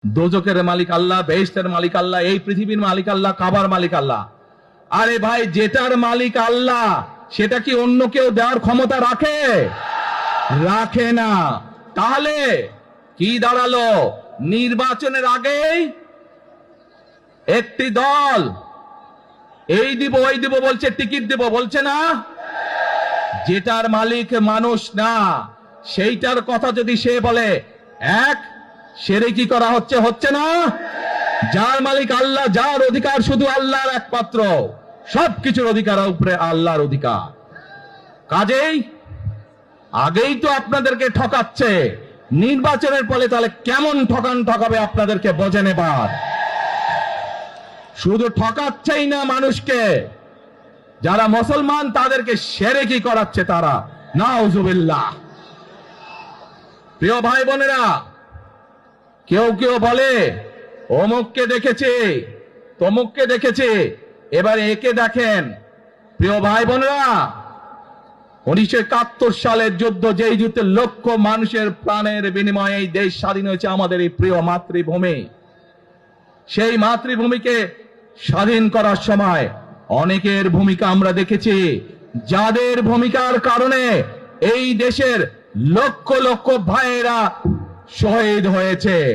দোজকের মালিক আল্লাহ, বেহেশতের মালিক আল্লাহ, এই পৃথিবীর মালিক আল্লাহ, কাবার মালিক আল্লাহ। আরে ভাই, যেটার মালিক আল্লাহ সেটা কি অন্য কেউ দেওয়ার ক্ষমতা রাখে? রাখে না। তাহলে কি দাঁড়ালো? নির্বাচনের আগেই একটি দল এই দিব ওই দিব বলছে, টিকিট দিব বলছে না? যেটার মালিক মানুষ না সেইটার কথা যদি সে বলে, এক শিরকি করা হচ্ছে, হচ্ছে না? যার মালিক আল্লাহ, যার অধিকার শুধু আল্লাহর একমাত্র, সবকিছুর অধিকার উপরে আল্লাহর অধিকার। কাজেই আগেই তো আপনাদেরকে ঠকাচ্ছে, নির্বাচনের ফলে তাহলে কেমন ঠকাবে আপনাদেরকে বোঝেন এবার। শুধু ঠকাচ্ছেই না মানুষকে, যারা মুসলমান তাদেরকে শিরকি করাচ্ছে তারা, নাউজুবিল্লাহ। প্রিয় ভাই বোনেরা, কেউ কেউ বলে অমুককে দেখেছে, তমুককে দেখেছে, এবার একে দেখেন। প্রিয় ভাই বোনেরা, 1971 সালের যুদ্ধ, যেই যুদ্ধে লক্ষ মানুষের প্রাণের বিনিময়ে এই দেশ স্বাধীন হয়েছে, আমাদের এই প্রিয় মাতৃভূমি, সেই মাতৃভূমিকে স্বাধীন করার সময় অনেকের ভূমিকা আমরা দেখেছি, যাদের ভূমিকার কারণে এই দেশের লক্ষ লক্ষ ভাইয়েরা শহীদ হয়েছে।